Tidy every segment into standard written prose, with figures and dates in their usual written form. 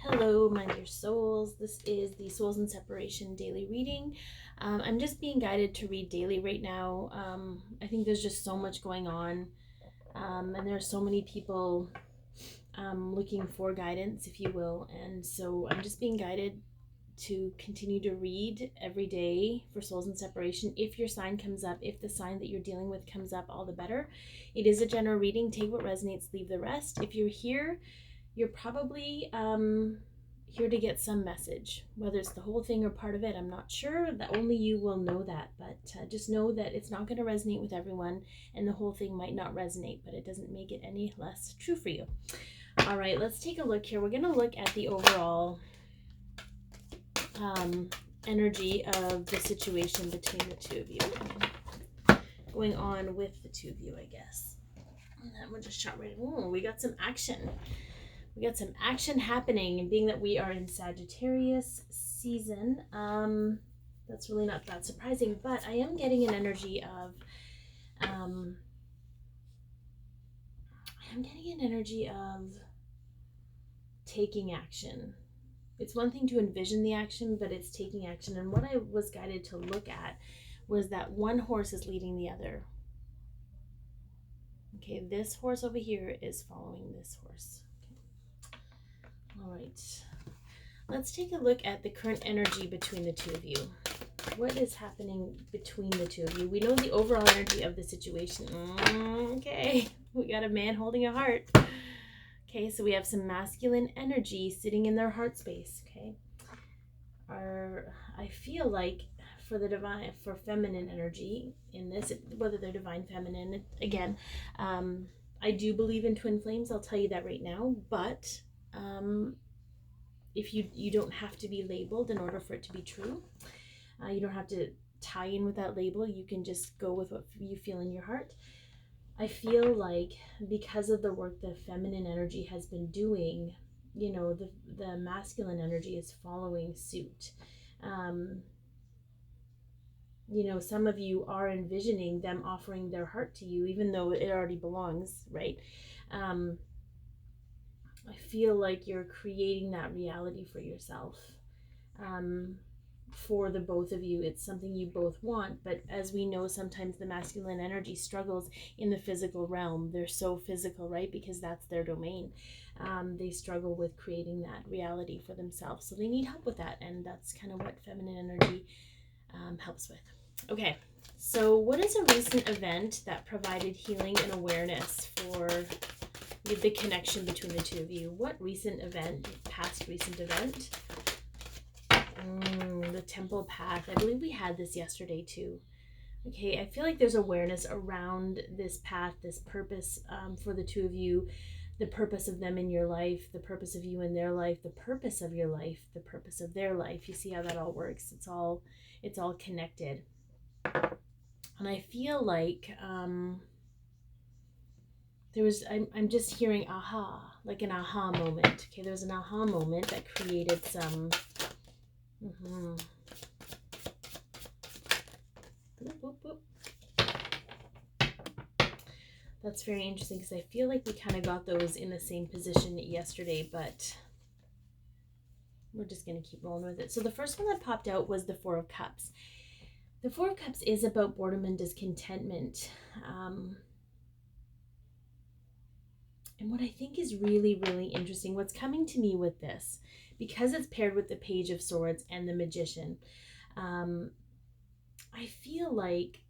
Hello, my dear souls. This is the Souls and Separation daily reading. I'm just being guided to read daily right now. I think there's just so much going on, and there are so many people looking for guidance, if you will. And so I'm just being guided to continue to read every day for Souls and Separation. If your sign comes up, if the sign that you're dealing with comes up, all the better. It is a general reading. Take what resonates, leave the rest. If you're here, you're probably here to get some message, whether it's the whole thing or part of it. I'm not sure, that only you will know that, but just know that it's not going to resonate with everyone, and the whole thing might not resonate, but it doesn't make it any less true for you. All right, let's take a look here. We're going to look at the overall energy of the situation between the two of you, going on with the two of you, I guess. And then we'll just shot right. Oh, we got some action. We got some action happening, and being that we are in Sagittarius season, that's really not that surprising, but I am getting an energy of, taking action. It's one thing to envision the action, but it's taking action. And what I was guided to look at was that one horse is leading the other. Okay, this horse over here is following this horse. All right, let's take a look at the current energy between the two of you. What is happening between the two of you? We know the overall energy of the situation. Okay, we got a man holding a heart. Okay, so we have some masculine energy sitting in their heart space. Okay, I feel like for the divine, for feminine energy in this, whether they're divine feminine, again, I do believe in twin flames. I'll tell you that right now, but if you don't have to be labeled in order for it to be true. You don't have to tie in with that label. You can just go with what you feel in your heart. I feel like because of the work the feminine energy has been doing, you know, the masculine energy is following suit. You know, some of you are envisioning them offering their heart to you, even though it already belongs, right? I feel like you're creating that reality for yourself. For the both of you, it's something you both want, but as we know, sometimes the masculine energy struggles in the physical realm. They're so physical, right? Because that's their domain. They struggle with creating that reality for themselves, so they need help with that, and that's kind of what feminine energy helps with. Okay, so what is a recent event that provided healing and awareness for the connection between the two of you? What recent event, past recent event? The temple path. I believe we had this yesterday too. Okay, I feel like there's awareness around this path, this purpose for the two of you, the purpose of them in your life, the purpose of you in their life, the purpose of your life, the purpose of their life. You see how that all works? It's all connected. And I feel like I'm just hearing aha, like an aha moment. Okay, there's an aha moment that created some That's very interesting, because I feel like we kind of got those in the same position yesterday, but we're just going to keep rolling with it. So the first one that popped out was the Four of Cups. The Four of Cups is about boredom and discontentment. And what I think is really, really interesting, what's coming to me with this, because it's paired with the Page of Swords and the Magician, I feel like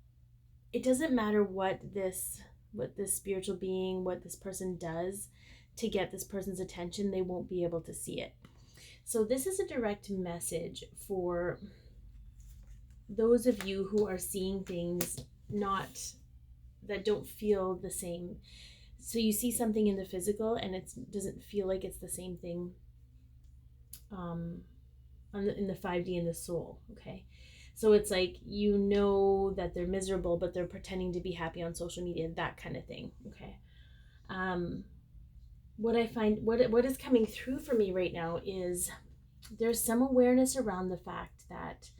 it doesn't matter what this spiritual being, what this person does to get this person's attention, they won't be able to see it. So this is a direct message for those of you who are seeing things that don't feel the same. So you see something in the physical and it doesn't feel like it's the same thing in the 5D in the soul, okay? So it's like, you know that they're miserable, but they're pretending to be happy on social media, that kind of thing, okay? What I find, what is coming through for me right now is there's some awareness around the fact that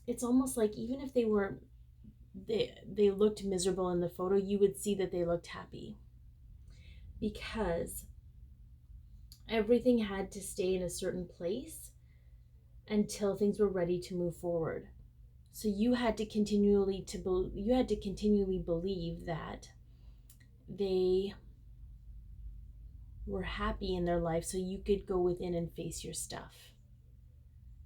it's almost like even if they looked miserable in the photo, you would see that they looked happy. because everything had to stay in a certain place until things were ready to move forward. So you had to continually believe that they were happy in their life so you could go within and face your stuff.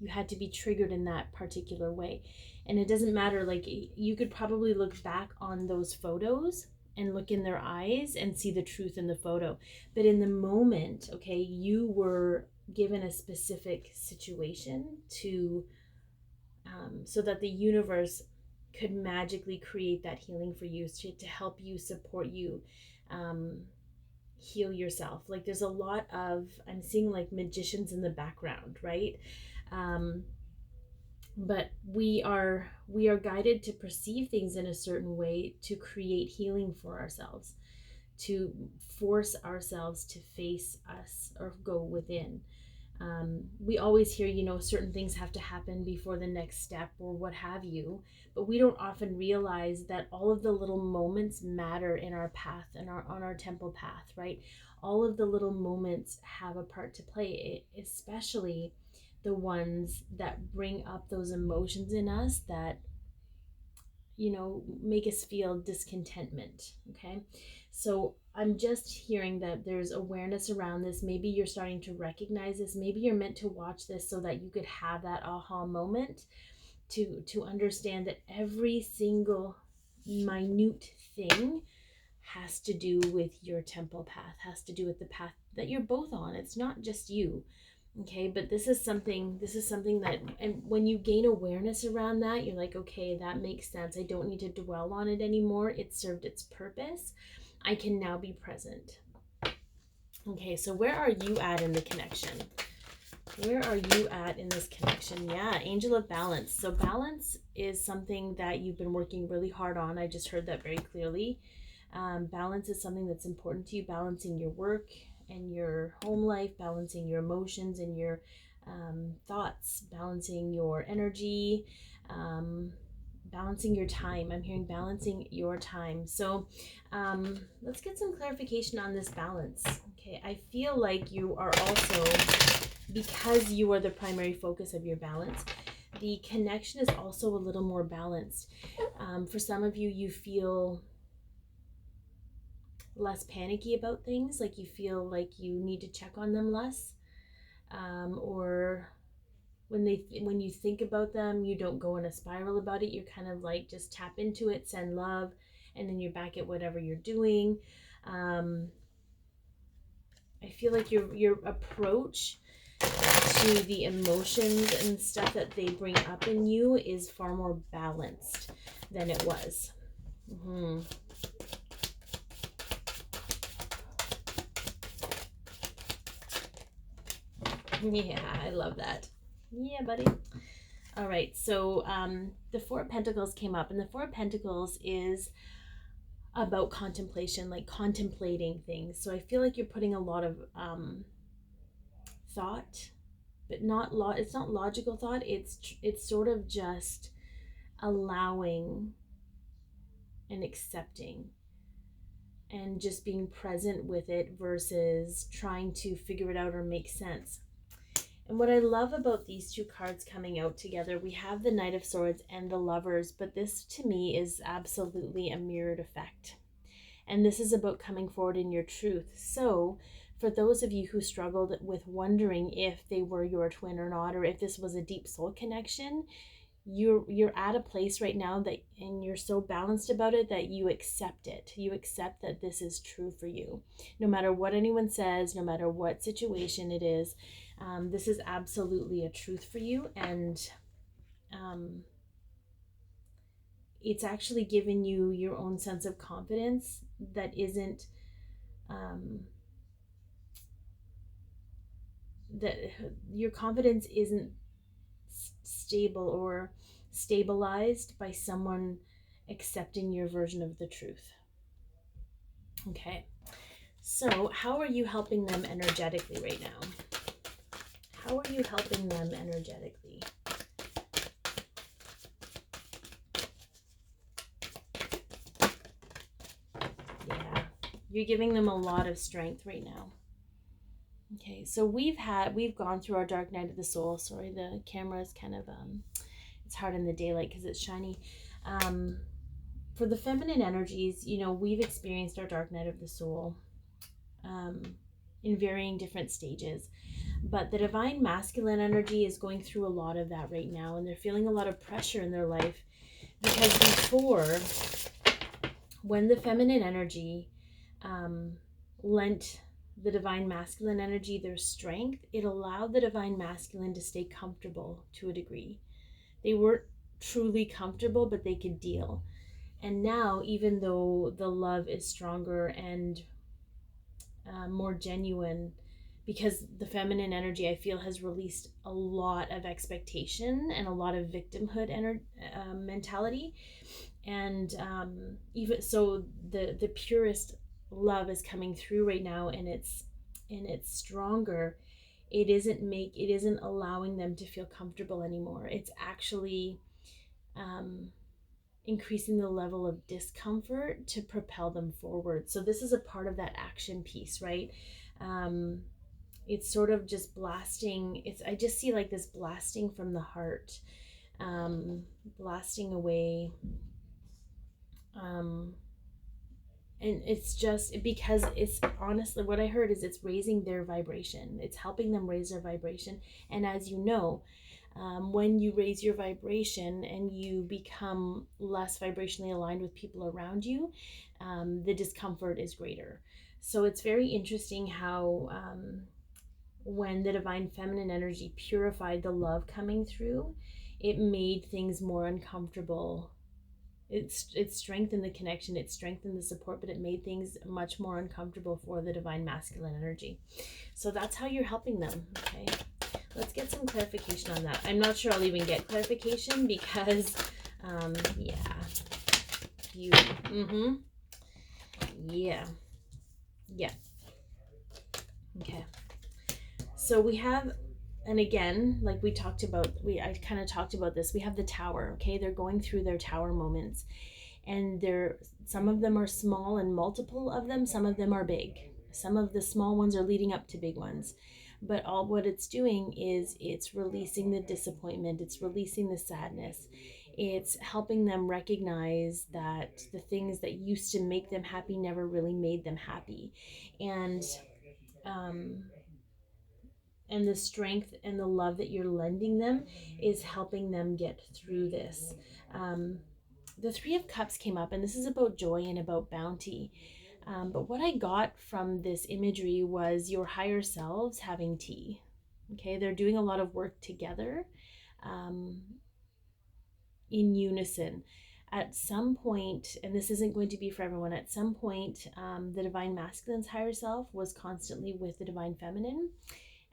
You had to be triggered in that particular way. And it doesn't matter, like, you could probably look back on those photos and look in their eyes and see the truth in the photo. But in the moment, okay, you were given a specific situation to so that the universe could magically create that healing for you, to help you, support you, heal yourself. Like, there's a lot of, I'm seeing like magicians in the background, right? But we are guided to perceive things in a certain way to create healing for ourselves, to force ourselves to face us or go within. We always hear, certain things have to happen before the next step or what have you, but we don't often realize that all of the little moments matter in our path and on our temple path, right? All of the little moments have a part to play, especially the ones that bring up those emotions in us that make us feel discontentment. Okay, so I'm just hearing that there's awareness around this. Maybe you're starting to recognize this. Maybe you're meant to watch this so that you could have that aha moment to understand that every single minute thing has to do with your temple path, has to do with the path that you're both on. It's not just you. Okay, but this is something that, and when you gain awareness around that, you're like, okay, that makes sense. I don't need to dwell on it anymore. It served its purpose. I can now be present. Okay, so where are you at in the connection? Where are you at in this connection? Yeah, Angel of Balance. So balance is something that you've been working really hard on. I just heard that very clearly. Balance is something that's important to you, balancing your work and your home life, balancing your emotions and your thoughts, balancing your energy, balancing your time. I'm hearing balancing your time. So let's get some clarification on this balance. Okay, I feel like you are also, because you are the primary focus of your balance, the connection is also a little more balanced. For some of you, you feel less panicky about things, like you feel like you need to check on them less, or when you think about them, you don't go in a spiral about it. You're kind of like, just tap into it, send love, and then you're back at whatever you're doing. I feel like your approach to the emotions and stuff that they bring up in you is far more balanced than it was. Yeah, I love that. Yeah, buddy. All right, so the Four of Pentacles came up, and the Four of Pentacles is about contemplation, like contemplating things. So I feel like you're putting a lot of thought, but it's not logical thought. It's sort of just allowing and accepting and just being present with it versus trying to figure it out or make sense. And what I love about these two cards coming out together, we have the Knight of Swords and the Lovers, but this to me is absolutely a mirrored effect. And this is about coming forward in your truth. So for those of you who struggled with wondering if they were your twin or not, or if this was a deep soul connection, you're at a place right now that, and you're so balanced about it, that you accept it. You accept that this is true for you. No matter what anyone says, no matter what situation it is, this is absolutely a truth for you. And it's actually given you your own sense of confidence that isn't that your confidence isn't stable or stabilized by someone accepting your version of the truth. Okay, so how are you helping them energetically right now? How are you helping them energetically? You're giving them a lot of strength right now. Okay, so we've gone through our dark night of the soul. Sorry, the camera is kind of it's hard in the daylight because it's shiny. For the feminine energies, we've experienced our dark night of the soul in varying different stages. But the divine masculine energy is going through a lot of that right now, and they're feeling a lot of pressure in their life because before, when the feminine energy lent the divine masculine energy their strength, it allowed the divine masculine to stay comfortable to a degree. They weren't truly comfortable, but they could deal. And now, even though the love is stronger and more genuine, because the feminine energy, I feel, has released a lot of expectation and a lot of victimhood mentality. And even so, the purest love is coming through right now, and it's stronger. It isn't allowing them to feel comfortable anymore. It's actually increasing the level of discomfort to propel them forward. So this is a part of that action piece, right? It's sort of just blasting. I just see like this blasting from the heart, blasting away. And it's just because it's honestly what I heard is it's raising their vibration. It's helping them raise their vibration. And as you know, when you raise your vibration and you become less vibrationally aligned with people around you, the discomfort is greater. So it's very interesting how when the divine feminine energy purified the love coming through, it made things more uncomfortable. It strengthened the connection, it strengthened the support, but it made things much more uncomfortable for the divine masculine energy. So that's how you're helping them. Okay, let's get some clarification on that. I'm not sure I'll even get clarification because yeah, you yeah, okay. So we have, and again, like we talked about, I kind of talked about this, we have the tower. Okay, they're going through their tower moments, and some of them are small and multiple of them, some of them are big, some of the small ones are leading up to big ones, but all what it's doing is it's releasing the disappointment, it's releasing the sadness, it's helping them recognize that the things that used to make them happy never really made them happy. And the strength and the love that you're lending them is helping them get through this. The Three of Cups came up, and this is about joy and about bounty. But what I got from this imagery was your higher selves having tea. Okay, they're doing a lot of work together in unison. At some point, and this isn't going to be for everyone, at some point, the divine masculine's higher self was constantly with the divine feminine,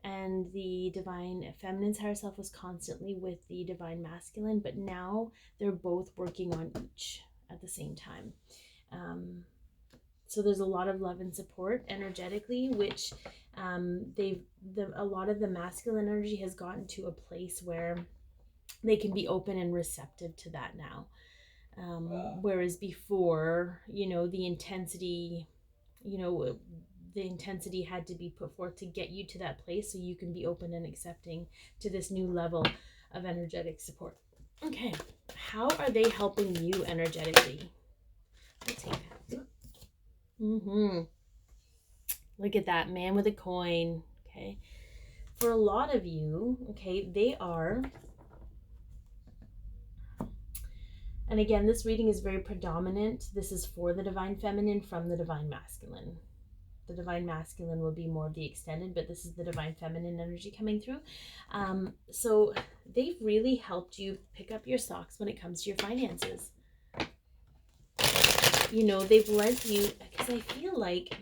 and the divine feminine's higher self was constantly with the divine masculine, but now they're both working on each at the same time. So there's a lot of love and support energetically, which a lot of the masculine energy has gotten to a place where they can be open and receptive to that now. Whereas before, the intensity, the intensity had to be put forth to get you to that place so you can be open and accepting to this new level of energetic support. Okay, how are they helping you energetically? I'll take that. Look at that, man with a coin. Okay, for a lot of you, okay, they are, and again, this reading is very predominant. This is for the divine feminine from the divine masculine. The divine masculine will be more of the extended, but this is the divine feminine energy coming through. So they've really helped you pick up your socks when it comes to your finances. They've lent you, because I feel like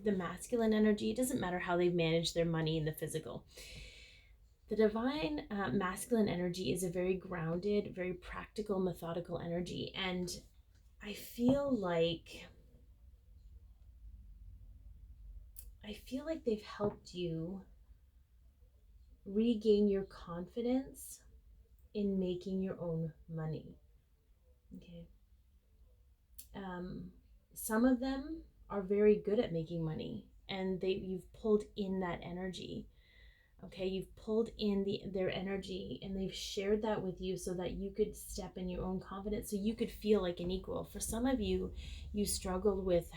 the masculine energy, it doesn't matter how they've managed their money in the physical. The divine masculine energy is a very grounded, very practical, methodical energy. And I feel like they've helped you regain your confidence in making your own money. Okay. Some of them are very good at making money, and you've pulled in that energy. Okay, you've pulled in their energy, and they've shared that with you so that you could step in your own confidence, so you could feel like an equal. For some of you, you struggled with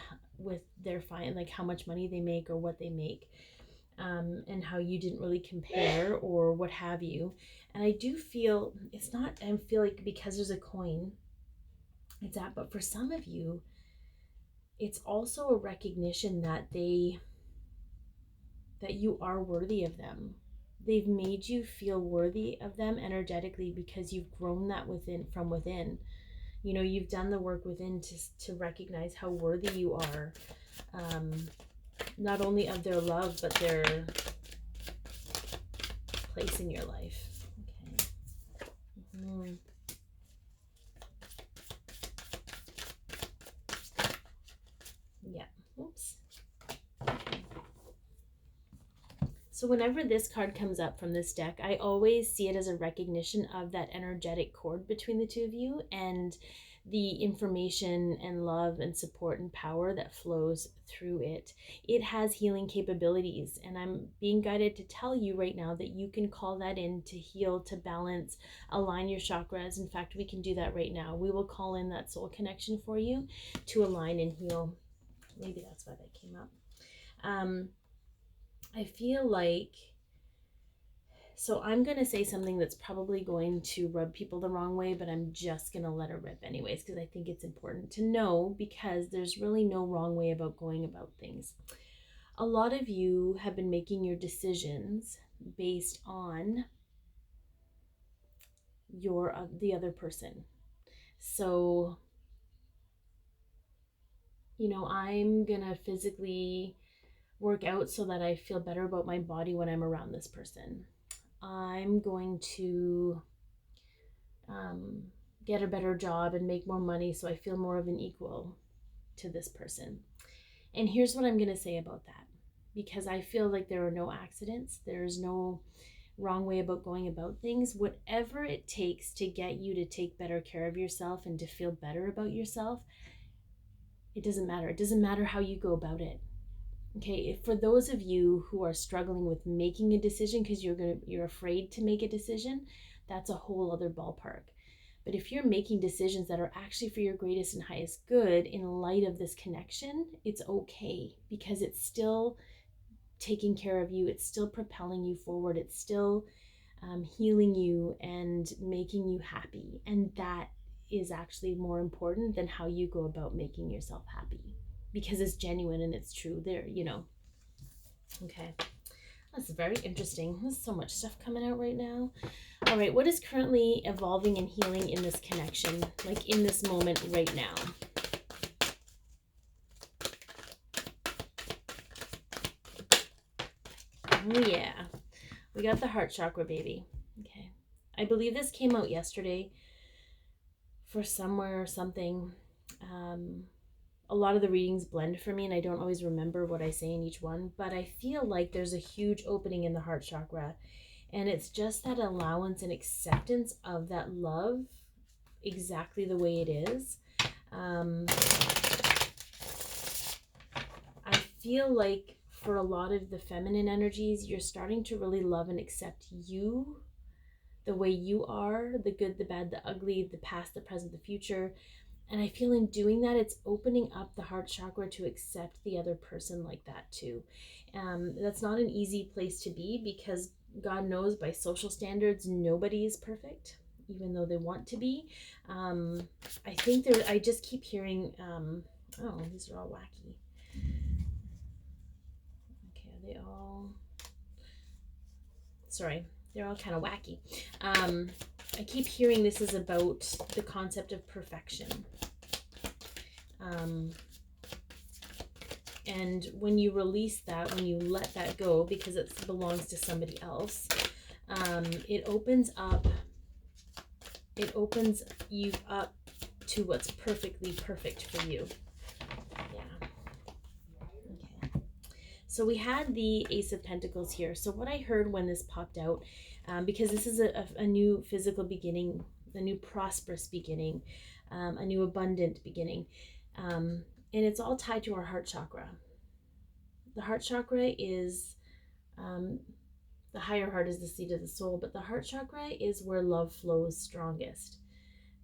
their like how much money they make or what they make, and how you didn't really compare or what have you. And I do feel it's not. I feel like because there's a coin, it's that. But for some of you, it's also a recognition that you are worthy of them. They've made you feel worthy of them energetically because you've grown that from within. You know, you've done the work within to recognize how worthy you are, not only of their love, but their place in your life. Okay. Mm-hmm. Yeah. Oops. So whenever this card comes up from this deck, I always see it as a recognition of that energetic cord between the two of you and the information and love and support and power that flows through it. It has healing capabilities, and I'm being guided to tell you right now that you can call that in to heal, to balance, align your chakras. In fact, we can do that right now. We will call in that soul connection for you to align and heal. Maybe that's why that came up. I feel like, so I'm going to say something that's probably going to rub people the wrong way, but I'm just going to let it rip anyways, because I think it's important to know, because there's really no wrong way about going about things. A lot of you have been making your decisions based on the other person. So, you know, I'm going to physically work out so that I feel better about my body when I'm around this person. I'm going to get a better job and make more money so I feel more of an equal to this person. And here's what I'm going to say about that, because I feel like there are no accidents. There's no wrong way about going about things. Whatever it takes to get you to take better care of yourself and to feel better about yourself, it doesn't matter. It doesn't matter how you go about it. Okay, for those of you who are struggling with making a decision because you're afraid to make a decision, that's a whole other ballpark. But if you're making decisions that are actually for your greatest and highest good in light of this connection, it's okay, because it's still taking care of you. It's still propelling you forward. It's still healing you and making you happy. And that is actually more important than how you go about making yourself happy, because it's genuine and it's true there, you know. Okay, that's very interesting. There's so much stuff coming out right now. All right, what is currently evolving and healing in this connection, like in this moment right now? Oh yeah, we got the heart chakra, baby. Okay, I believe this came out yesterday for somewhere or something. A lot of the readings blend for me, and I don't always remember what I say in each one, but I feel like there's a huge opening in the heart chakra, and it's just that allowance and acceptance of that love exactly the way it is. I feel like for a lot of the feminine energies, you're starting to really love and accept you the way you are, the good, the bad, the ugly, the past, the present, the future. And I feel in doing that, it's opening up the heart chakra to accept the other person like that too. That's not an easy place to be, because God knows by social standards, nobody is perfect, even though they want to be. I think I just keep hearing, oh, these are all wacky. Okay, are they all, sorry, they're all kind of wacky. I keep hearing this is about the concept of perfection. And when you release that, when you let that go, because it belongs to somebody else, it opens you up to what's perfectly perfect for you. Yeah. Okay. So we had the Ace of Pentacles here. So what I heard when this popped out, because this is a new physical beginning, a new prosperous beginning, a new abundant beginning. And it's all tied to our heart chakra. The heart chakra is, the higher heart is the seat of the soul, but the heart chakra is where love flows strongest.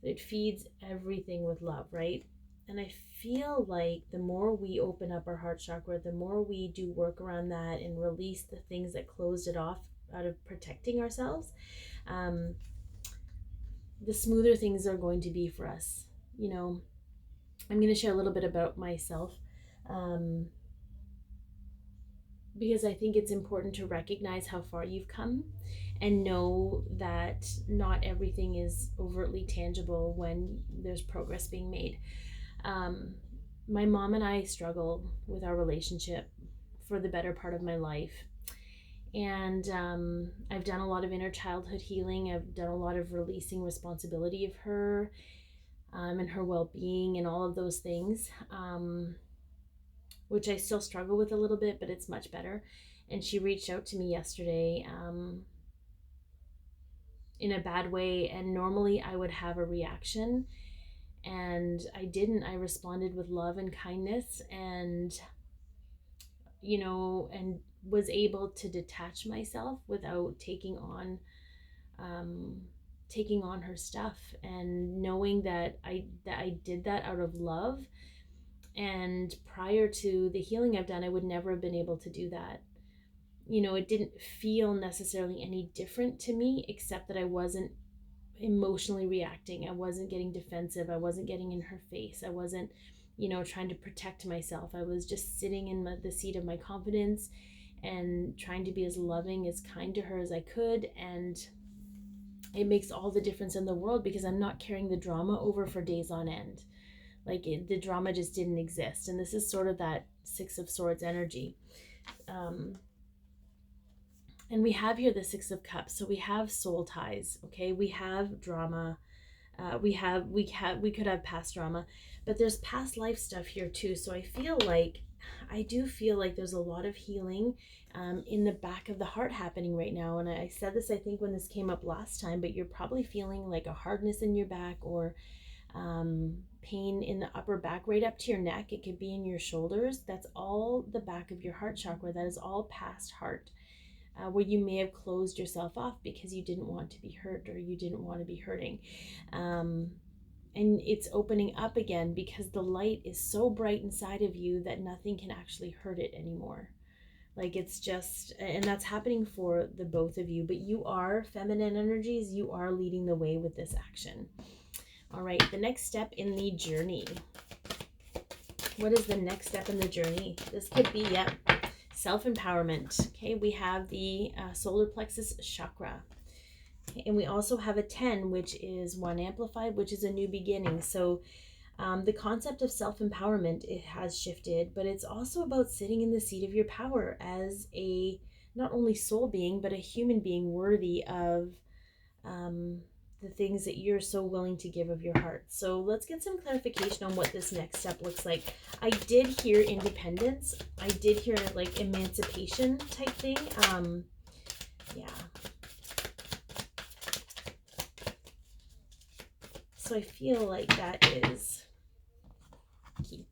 It feeds everything with love, right? And I feel like the more we open up our heart chakra, the more we do work around that and release the things that closed it off out of protecting ourselves, the smoother things are going to be for us. You know, I'm going to share a little bit about myself, because I think it's important to recognize how far you've come and know that not everything is overtly tangible when there's progress being made. My mom and I struggled with our relationship for the better part of my life. And I've done a lot of inner childhood healing. I've done a lot of releasing responsibility of her, and her well-being and all of those things, which I still struggle with a little bit, but it's much better. And she reached out to me yesterday, in a bad way, and normally I would have a reaction, and I didn't. I responded with love and kindness, and and was able to detach myself without taking on her stuff, and knowing that I did that out of love. And prior to the healing I've done, I would never have been able to do that. It didn't feel necessarily any different to me, except that I wasn't emotionally reacting. I wasn't getting defensive. I wasn't getting in her face. I wasn't, trying to protect myself. I was just sitting in the seat of my confidence and trying to be as loving, as kind to her as I could. And it makes all the difference in the world, because I'm not carrying the drama over for days on end. The drama just didn't exist. And this is sort of that Six of Swords energy. And we have here the Six of Cups. So we have soul ties, okay? We have drama. We could have past drama, but there's past life stuff here too. So I do feel like there's a lot of healing in the back of the heart happening right now. And I said this, I think, when this came up last time, but you're probably feeling like a hardness in your back, or pain in the upper back, right up to your neck. It could be in your shoulders. That's all the back of your heart chakra. That is all past heart. Where you may have closed yourself off because you didn't want to be hurt, or you didn't want to be hurting. And it's opening up again because the light is so bright inside of you that nothing can actually hurt it anymore. It's just, and that's happening for the both of you, but you are feminine energies. You are leading the way with this action. All right, the next step in the journey. What is the next step in the journey? This could be, self-empowerment. Okay, we have the solar plexus chakra. Okay, and we also have a 10, which is 1 amplified, which is a new beginning. So the concept of self-empowerment, it has shifted, but it's also about sitting in the seat of your power as a not only soul being, but a human being worthy of the things that you're so willing to give of your heart. So let's get some clarification on what this next step looks like. I did hear independence. I did hear emancipation type thing. Yeah. So I feel like that is key.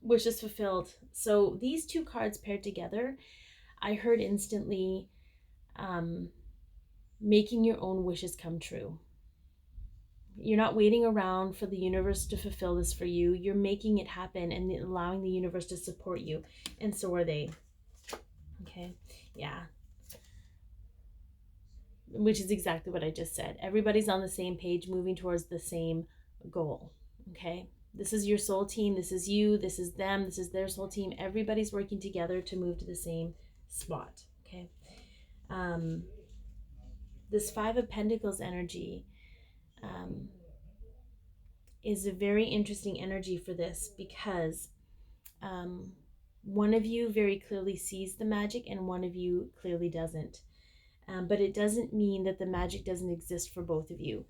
Wishes fulfilled. So these two cards paired together, I heard instantly, making your own wishes come true. You're not waiting around for the universe to fulfill this for you. You're making it happen and allowing the universe to support you. And so are they. Okay. Yeah. Which is exactly what I just said. Everybody's on the same page, moving towards the same goal. Okay. This is your soul team. This is you. This is them. This is their soul team. Everybody's working together to move to the same spot. Okay. This Five of Pentacles energy is a very interesting energy for this, because one of you very clearly sees the magic and one of you clearly doesn't. But it doesn't mean that the magic doesn't exist for both of you.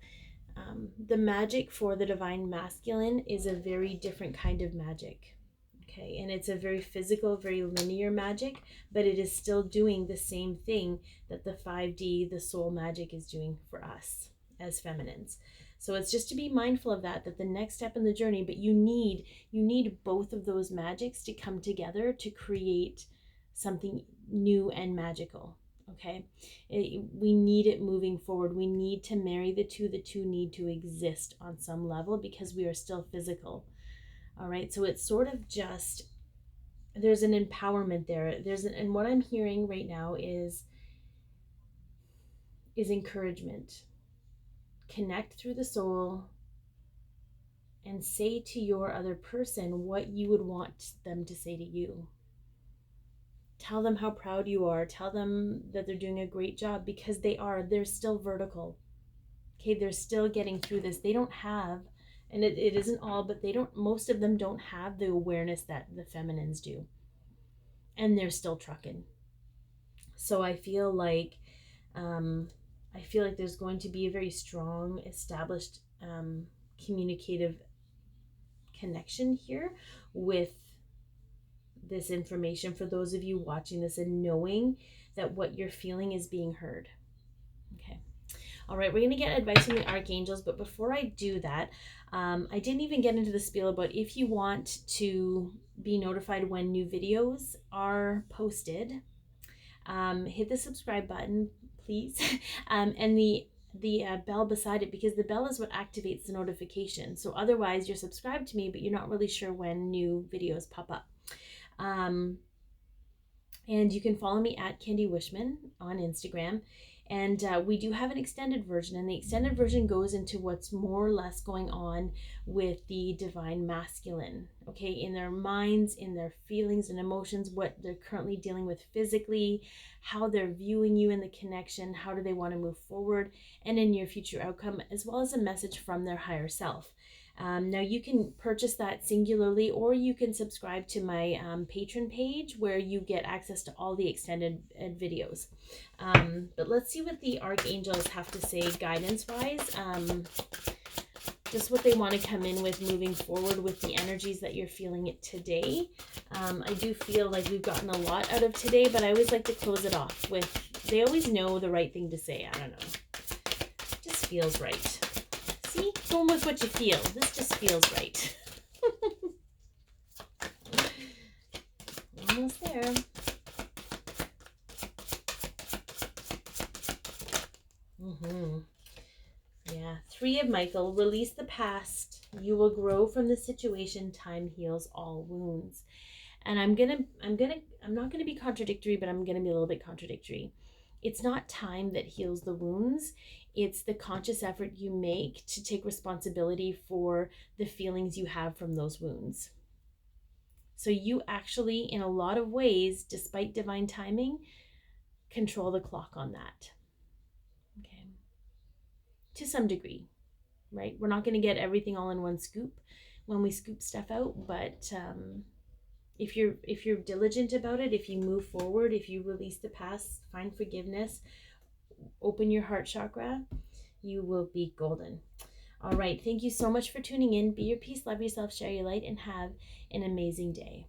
The magic for the divine masculine is a very different kind of magic. Okay, and it's a very physical, very linear magic, but it is still doing the same thing that the 5D, the soul magic, is doing for us as feminines. So it's just to be mindful of that the next step in the journey, but you need both of those magics to come together to create something new and magical. Okay, we need it moving forward. We need to marry the two. The two need to exist on some level because we are still physical. All right, so it's sort of just, there's an empowerment there. And what I'm hearing right now is encouragement. Connect through the soul and say to your other person what you would want them to say to you. Tell them how proud you are. Tell them that they're doing a great job, because they're still vertical. Okay, they're still getting through this. They don't have, and it isn't all, but most of them don't have the awareness that the feminines do. And they're still trucking. So I feel like there's going to be a very strong, established communicative connection here with this information for those of you watching this and knowing that what you're feeling is being heard. Okay. All right, we're going to get advice from the archangels, but before I do that, I didn't even get into the spiel about if you want to be notified when new videos are posted, hit the subscribe button, please, and the bell beside it, because the bell is what activates the notification. So otherwise you're subscribed to me, but you're not really sure when new videos pop up. And you can follow me at Candy Wishman on Instagram. And we do have an extended version, and the extended version goes into what's more or less going on with the divine masculine, okay, in their minds, in their feelings and emotions, what they're currently dealing with physically, how they're viewing you in the connection, how do they want to move forward, and in your future outcome, as well as a message from their higher self. Now you can purchase that singularly, or you can subscribe to my Patron page, where you get access to all the extended videos. But let's see what the archangels have to say guidance wise. Just what they want to come in with moving forward with the energies that you're feeling it today. I do feel like we've gotten a lot out of today, but I always like to close it off with, they always know the right thing to say. I don't know. Just feels right. See, going with what you feel. This just feels right. Almost there. Yeah, 3 of Michael. Release the past. You will grow from the situation. Time heals all wounds. And I'm not gonna be contradictory, but I'm gonna be a little bit contradictory. It's not time that heals the wounds. It's the conscious effort you make to take responsibility for the feelings you have from those wounds. So you actually, in a lot of ways, despite divine timing, control the clock on that. Okay. To some degree, right? We're not going to get everything all in one scoop when we scoop stuff out, but if you're diligent about it, if you move forward, if you release the past, find forgiveness, open your heart chakra, you will be golden. All right. Thank you so much for tuning in. Be your peace, love yourself, share your light, and have an amazing day.